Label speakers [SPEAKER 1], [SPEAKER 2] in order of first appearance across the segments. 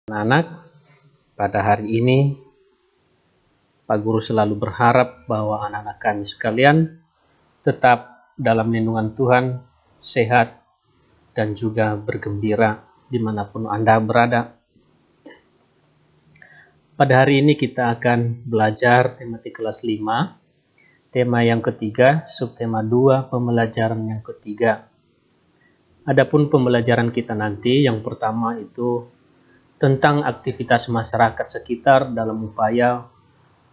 [SPEAKER 1] Anak-anak, pada hari ini Pak Guru selalu berharap bahwa anak-anak kami sekalian tetap dalam lindungan Tuhan, sehat, dan juga bergembira dimanapun Anda berada. Pada hari ini kita akan belajar tematik kelas 5, tema yang ketiga, subtema 2, pembelajaran yang ketiga. Adapun pembelajaran kita nanti, yang pertama itu tentang aktivitas masyarakat sekitar dalam upaya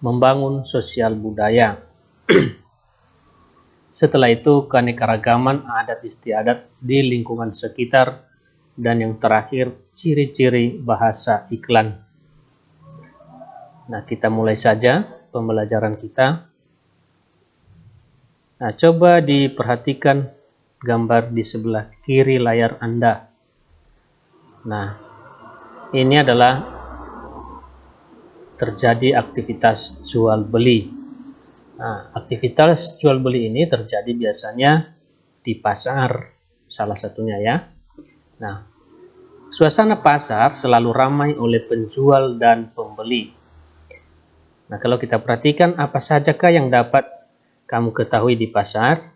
[SPEAKER 1] membangun sosial budaya. Setelah itu keanekaragaman adat istiadat di lingkungan sekitar, dan yang terakhir ciri-ciri bahasa iklan. Nah, kita mulai saja pembelajaran kita. Nah, coba diperhatikan gambar di sebelah kiri layar Anda. Nah, ini adalah terjadi aktivitas jual beli. Nah, aktivitas jual beli ini terjadi biasanya di pasar, salah satunya ya. Nah, suasana pasar selalu ramai oleh penjual dan pembeli. Nah, kalau kita perhatikan apa sajakah yang dapat kamu ketahui di pasar,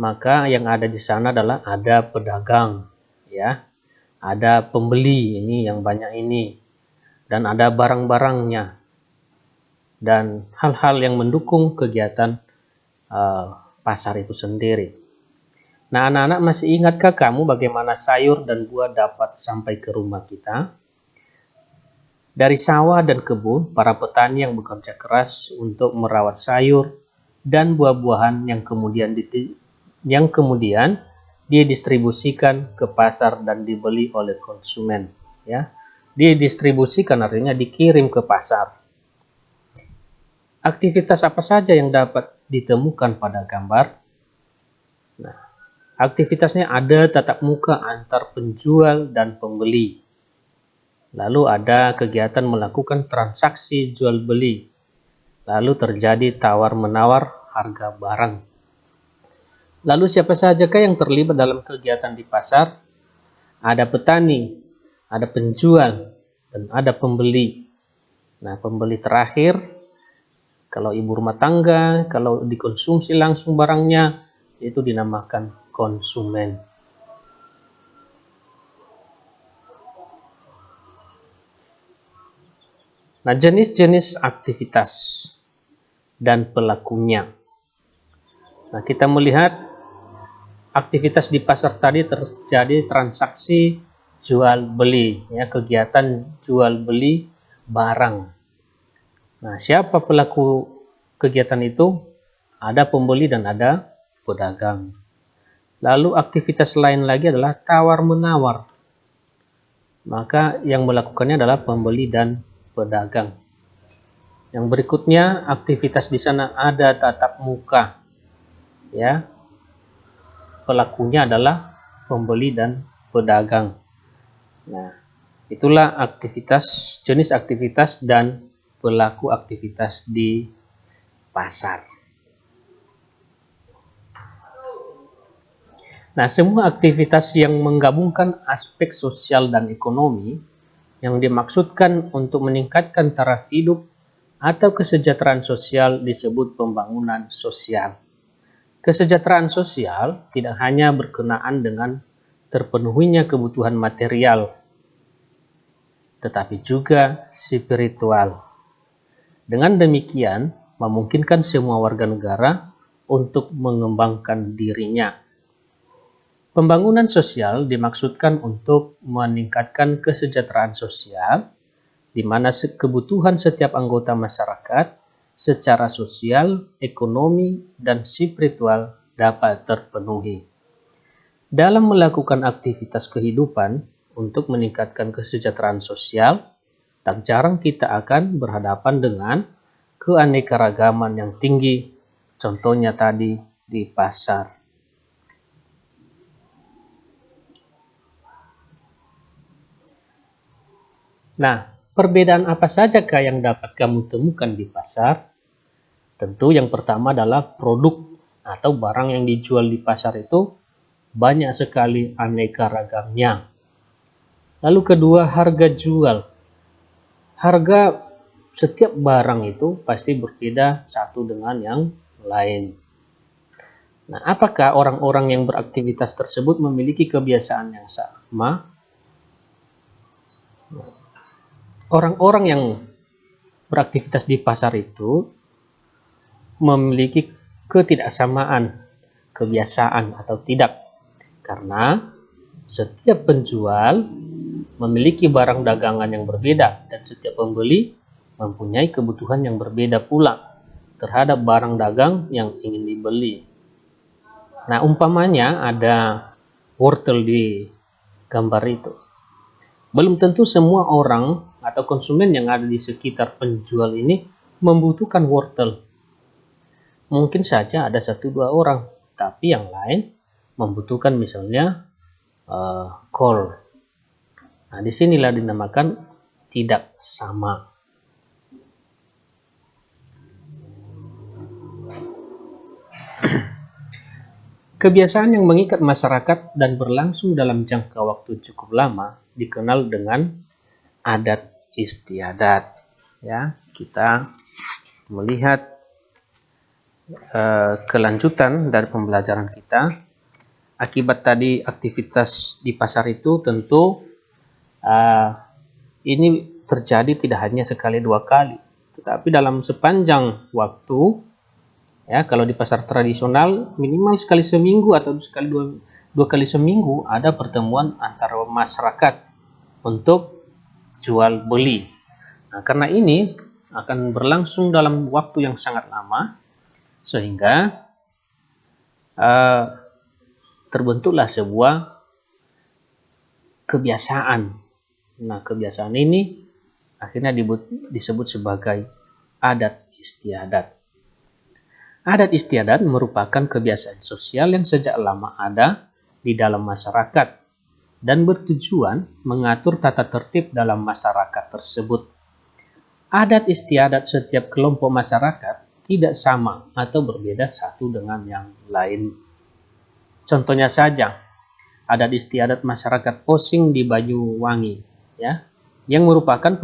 [SPEAKER 1] maka yang ada di sana adalah ada pedagang, ya, ada pembeli ini yang banyak ini, dan ada barang-barangnya, dan hal-hal yang mendukung kegiatan pasar itu sendiri. Nah, anak-anak masih ingatkah kamu bagaimana sayur dan buah dapat sampai ke rumah kita? Dari sawah dan kebun, para petani yang bekerja keras untuk merawat sayur dan buah-buahan yang kemudian didistribusikan ke pasar dan dibeli oleh konsumen. Ya, didistribusikan artinya dikirim ke pasar. Aktivitas apa saja yang dapat ditemukan pada gambar? Nah, aktivitasnya ada tatap muka antar penjual dan pembeli. Lalu ada kegiatan melakukan transaksi jual beli. Lalu terjadi tawar-menawar harga barang. Lalu siapa sajakah yang terlibat dalam kegiatan di pasar? Ada petani, ada penjual, dan ada pembeli. Nah, pembeli terakhir, kalau ibu rumah tangga, kalau dikonsumsi langsung barangnya, itu dinamakan konsumen. Nah, jenis-jenis aktivitas dan pelakunya. Nah, kita melihat aktivitas di pasar tadi terjadi transaksi jual beli, ya, kegiatan jual beli barang. Nah, siapa pelaku kegiatan itu? Ada pembeli dan ada pedagang. Lalu aktivitas lain lagi adalah tawar-menawar. Maka yang melakukannya adalah pembeli dan pedagang. Yang berikutnya aktivitas di sana ada tatap muka. Ya. Pelakunya adalah pembeli dan pedagang. Nah, itulah aktivitas, jenis aktivitas dan pelaku aktivitas di pasar. Nah, semua aktivitas yang menggabungkan aspek sosial dan ekonomi yang dimaksudkan untuk meningkatkan taraf hidup atau kesejahteraan sosial disebut pembangunan sosial. Kesejahteraan sosial tidak hanya berkenaan dengan terpenuhinya kebutuhan material, tetapi juga spiritual. Dengan demikian, memungkinkan semua warga negara untuk mengembangkan dirinya. Pembangunan sosial dimaksudkan untuk meningkatkan kesejahteraan sosial, di mana kebutuhan setiap anggota masyarakat secara sosial, ekonomi, dan spiritual dapat terpenuhi. Dalam melakukan aktivitas kehidupan untuk meningkatkan kesejahteraan sosial, tak jarang kita akan berhadapan dengan keanekaragaman yang tinggi, contohnya tadi di pasar. Nah, perbedaan apa sajakah yang dapat kamu temukan di pasar? Tentu yang pertama adalah produk atau barang yang dijual di pasar itu banyak sekali aneka ragamnya. Lalu kedua, harga jual. Harga setiap barang itu pasti berbeda satu dengan yang lain. Nah, apakah orang-orang yang beraktivitas tersebut memiliki kebiasaan yang sama? Orang-orang yang beraktivitas di pasar itu memiliki ketidaksamaan kebiasaan atau tidak, karena setiap penjual memiliki barang dagangan yang berbeda dan setiap pembeli mempunyai kebutuhan yang berbeda pula terhadap barang dagang yang ingin dibeli. Nah, umpamanya ada wortel di gambar itu. Belum tentu semua orang atau konsumen yang ada di sekitar penjual ini membutuhkan wortel. Mungkin saja ada 1-2 orang, tapi yang lain membutuhkan misalnya kol. Nah, disinilah dinamakan tidak sama. Kebiasaan yang mengikat masyarakat dan berlangsung dalam jangka waktu cukup lama dikenal dengan adat istiadat. Ya, kita melihat kelanjutan dari pembelajaran kita. Akibat tadi aktivitas di pasar itu tentu ini terjadi tidak hanya sekali 2 kali, tetapi dalam sepanjang waktu. Ya, kalau di pasar tradisional minimal sekali seminggu atau dua kali seminggu ada pertemuan antara masyarakat untuk jual beli. Nah, karena ini akan berlangsung dalam waktu yang sangat lama, sehingga terbentuklah sebuah kebiasaan. Nah, kebiasaan ini akhirnya disebut sebagai adat istiadat. Adat istiadat merupakan kebiasaan sosial yang sejak lama ada di dalam masyarakat dan bertujuan mengatur tata tertib dalam masyarakat tersebut. Adat istiadat setiap kelompok masyarakat tidak sama atau berbeda satu dengan yang lain. Contohnya saja, adat istiadat masyarakat Osing di Banyuwangi, ya, yang merupakan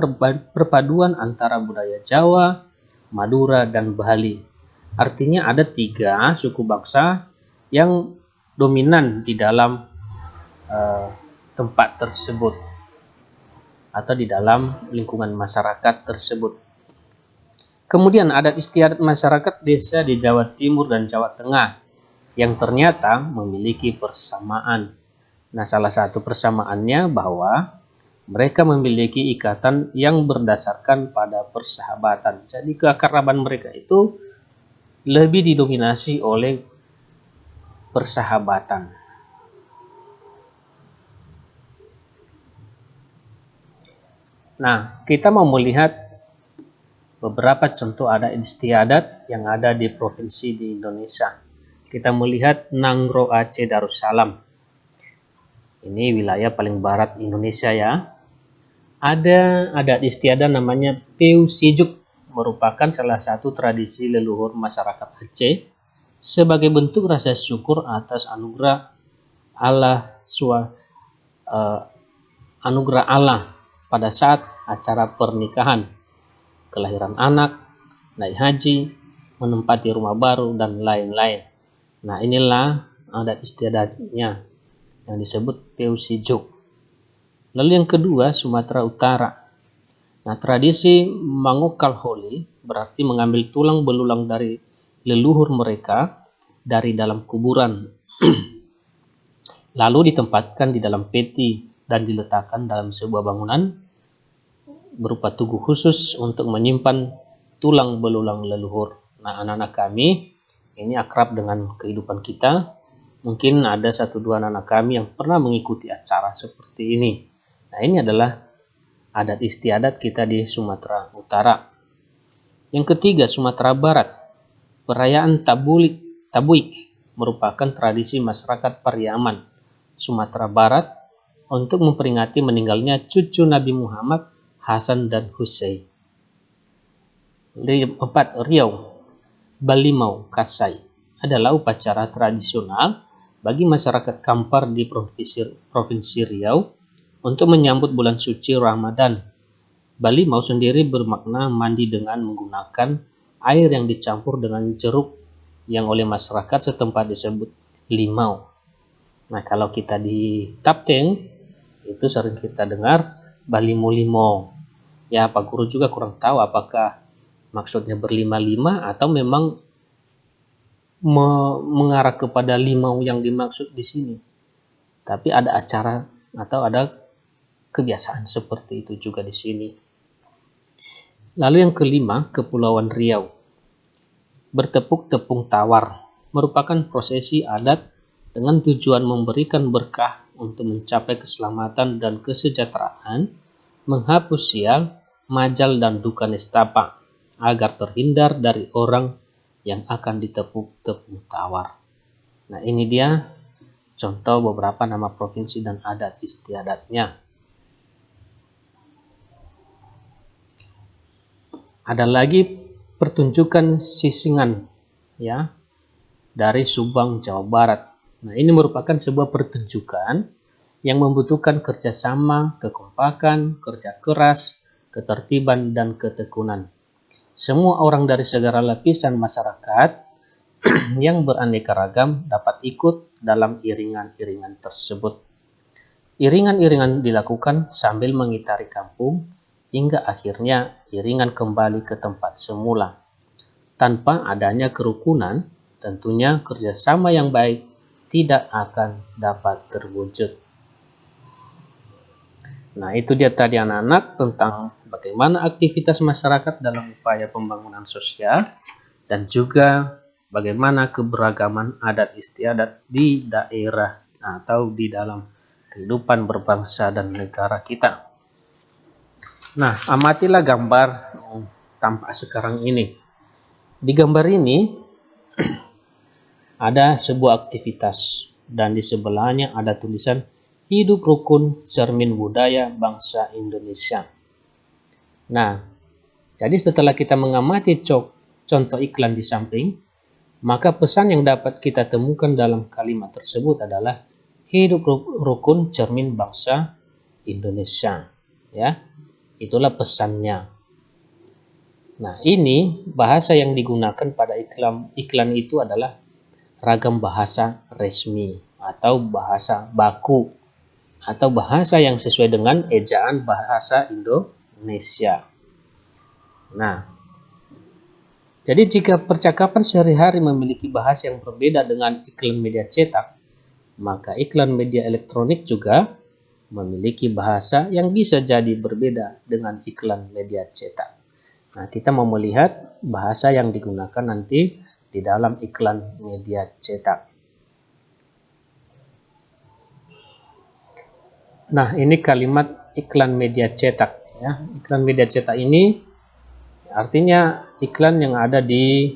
[SPEAKER 1] perpaduan antara budaya Jawa, Madura, dan Bali. Artinya ada 3 suku bangsa yang dominan di dalam tempat tersebut atau di dalam lingkungan masyarakat tersebut. Kemudian adat istiadat masyarakat desa di Jawa Timur dan Jawa Tengah yang ternyata memiliki persamaan. Nah, salah satu persamaannya bahwa mereka memiliki ikatan yang berdasarkan pada persahabatan. Jadi keakraban mereka itu lebih didominasi oleh persahabatan. Nah, kita mau melihat beberapa contoh adat istiadat yang ada di provinsi di Indonesia. Kita melihat Nangro Aceh Darussalam. Ini wilayah paling barat Indonesia ya. Ada adat istiadat namanya Peu Sijuk, merupakan salah satu tradisi leluhur masyarakat Aceh sebagai bentuk rasa syukur atas anugerah Allah pada saat acara pernikahan, kelahiran anak, naik haji, menempati rumah baru, dan lain-lain. Nah, inilah adat istiadatnya yang disebut Peu Sijuk. Lalu yang kedua, Sumatera Utara. Nah, tradisi mangokal holi berarti mengambil tulang belulang dari leluhur mereka dari dalam kuburan, lalu ditempatkan di dalam peti dan diletakkan dalam sebuah bangunan berupa tugu khusus untuk menyimpan tulang belulang leluhur. Nah, anak-anak kami ini akrab dengan kehidupan kita. Mungkin ada 1-2 anak kami yang pernah mengikuti acara seperti ini. Nah, ini adalah adat istiadat kita di Sumatera Utara. Yang ketiga, Sumatera Barat. Perayaan Tabuik merupakan tradisi masyarakat Pariaman, Sumatera Barat untuk memperingati meninggalnya cucu Nabi Muhammad, Hasan dan Hussein. 4. Riau, Balimau, Kasai adalah upacara tradisional bagi masyarakat Kampar di Provinsi Riau untuk menyambut bulan suci Ramadan. Balimau sendiri bermakna mandi dengan menggunakan air yang dicampur dengan jeruk yang oleh masyarakat setempat disebut limau. Nah, kalau kita di Tapteng itu sering kita dengar balimo-limo. Ya, Pak Guru juga kurang tahu apakah maksudnya berlima-lima atau memang mengarah kepada limau yang dimaksud di sini. Tapi ada acara atau ada kebiasaan seperti itu juga di sini. Lalu yang kelima, Kepulauan Riau. Bertepuk tepung tawar merupakan prosesi adat dengan tujuan memberikan berkah untuk mencapai keselamatan dan kesejahteraan, menghapus sial, majal dan duka nestapa, agar terhindar dari orang yang akan ditepuk tepung tawar. Nah, ini dia contoh beberapa nama provinsi dan adat istiadatnya. Ada lagi pertunjukan sisingan ya dari Subang, Jawa Barat. Nah, ini merupakan sebuah pertunjukan yang membutuhkan kerjasama, kekompakan, kerja keras, ketertiban, dan ketekunan. Semua orang dari segala lapisan masyarakat yang beraneka ragam dapat ikut dalam iringan-iringan tersebut. Iringan-iringan dilakukan sambil mengitari kampung hingga akhirnya iringan kembali ke tempat semula. Tanpa adanya kerukunan, tentunya kerjasama yang baik tidak akan dapat terwujud. Nah, itu dia tadi anak-anak tentang bagaimana aktivitas masyarakat dalam upaya pembangunan sosial dan juga bagaimana keberagaman adat istiadat di daerah atau di dalam kehidupan berbangsa dan negara kita. Nah, amatilah gambar yang tampak sekarang ini. Di gambar ini ada sebuah aktivitas dan di sebelahnya ada tulisan hidup rukun cermin budaya bangsa Indonesia. Nah, jadi setelah kita mengamati contoh iklan di samping, maka pesan yang dapat kita temukan dalam kalimat tersebut adalah hidup rukun cermin bangsa Indonesia. Ya, itulah pesannya. Nah, ini bahasa yang digunakan pada iklan itu adalah ragam bahasa resmi atau bahasa baku atau bahasa yang sesuai dengan ejaan bahasa Indonesia. Nah, jadi jika percakapan sehari-hari memiliki bahasa yang berbeda dengan iklan media cetak, maka iklan media elektronik juga memiliki bahasa yang bisa jadi berbeda dengan iklan media cetak. Nah, kita mau melihat bahasa yang digunakan nanti di dalam iklan media cetak. Nah, ini kalimat iklan media cetak ya. Iklan media cetak ini artinya iklan yang ada di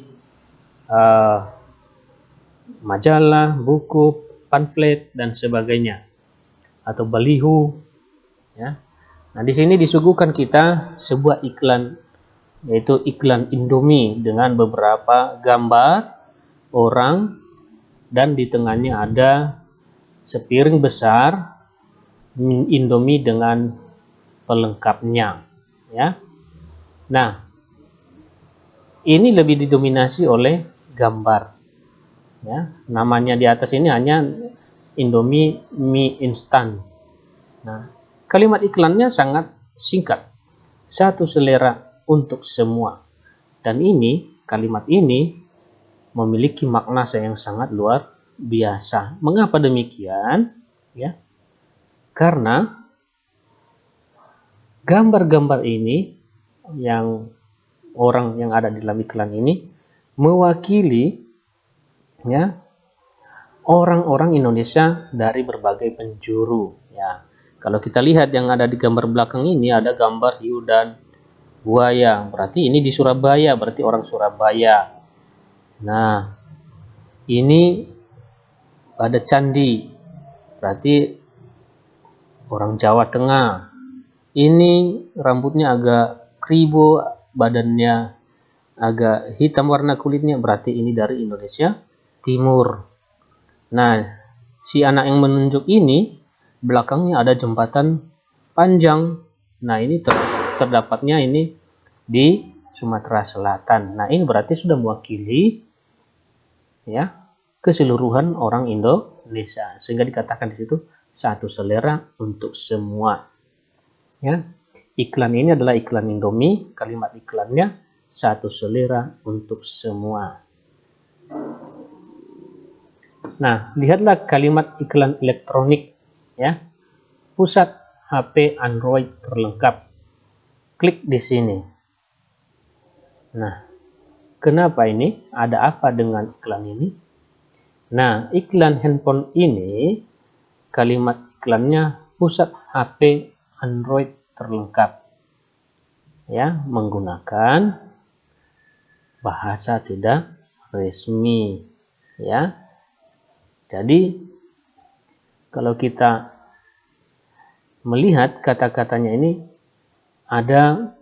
[SPEAKER 1] majalah, buku, pamflet dan sebagainya atau baliho ya. Nah, di sini disuguhkan kita sebuah iklan, yaitu iklan Indomie dengan beberapa gambar orang dan di tengahnya ada sepiring besar Indomie dengan pelengkapnya ya. Nah, ini lebih didominasi oleh gambar ya. Namanya di atas ini hanya Indomie mie instan. Nah, kalimat iklannya sangat singkat. Satu selera untuk semua. Dan ini, kalimat ini memiliki makna yang sangat luar biasa. Mengapa demikian? Ya. Karena gambar-gambar ini yang orang yang ada di dalam iklan ini mewakili ya orang-orang Indonesia dari berbagai penjuru ya. Kalau kita lihat yang ada di gambar belakang ini ada gambar hiu dan buaya, berarti ini di Surabaya, berarti orang Surabaya. Nah, ini ada candi, berarti orang Jawa Tengah. Ini rambutnya agak kribo, badannya agak hitam warna kulitnya, berarti ini dari Indonesia Timur. Nah, si anak yang menunjuk ini belakangnya ada jembatan panjang. Nah, ini terdapatnya ini di Sumatera Selatan. Nah, ini berarti sudah mewakili ya keseluruhan orang Indonesia, sehingga dikatakan di situ satu selera untuk semua. Ya, iklan ini adalah iklan Indomie. Kalimat iklannya satu selera untuk semua. Nah, lihatlah kalimat iklan elektronik ya. Pusat HP Android terlengkap. Klik di sini. Nah, kenapa ini? Ada apa dengan iklan ini? Nah, iklan handphone ini kalimat iklannya pusat HP Android terlengkap. Ya, menggunakan bahasa tidak resmi ya. Jadi kalau kita melihat kata-katanya ini ada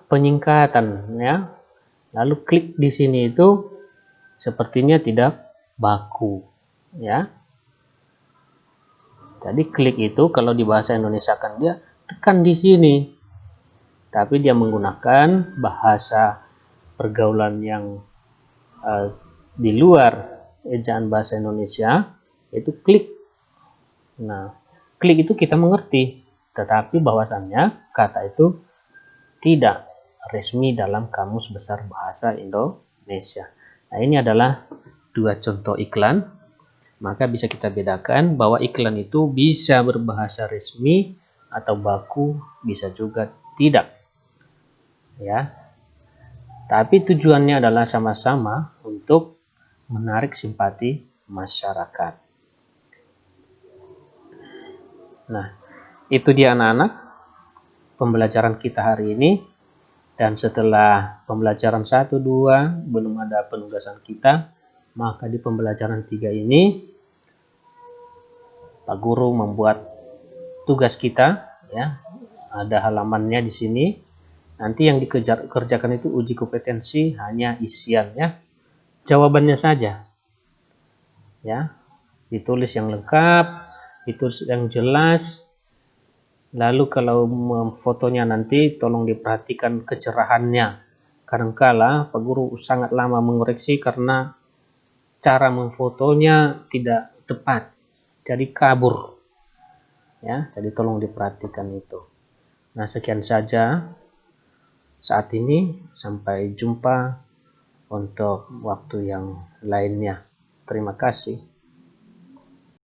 [SPEAKER 1] penyingkatan ya. Lalu klik di sini itu sepertinya tidak baku ya. Jadi klik itu kalau di bahasa Indonesia kan dia tekan di sini. Tapi dia menggunakan bahasa pergaulan yang di luar ejaan bahasa Indonesia, yaitu klik. Nah, klik itu kita mengerti, tetapi bahwasannya kata itu tidak resmi dalam Kamus Besar Bahasa Indonesia. Nah, ini adalah dua contoh iklan. Maka bisa kita bedakan bahwa iklan itu bisa berbahasa resmi atau baku, bisa juga tidak. Ya. Tapi tujuannya adalah sama-sama untuk menarik simpati masyarakat. Nah, itu dia anak-anak pembelajaran kita hari ini. Dan setelah pembelajaran 1, 2 belum ada penugasan kita, maka di pembelajaran 3 ini Pak Guru membuat tugas kita ya. Ada halamannya di sini. Nanti yang dikerjakan itu uji kompetensi hanya isian ya. Jawabannya saja. Ya. Ditulis yang lengkap, ditulis yang jelas. Lalu kalau memfotonya nanti tolong diperhatikan kecerahannya. Kadangkala Pak Guru sangat lama mengoreksi karena cara memfotonya tidak tepat. Jadi kabur. Ya, jadi tolong diperhatikan itu. Nah, sekian saja saat ini, sampai jumpa untuk waktu yang lainnya. Terima kasih.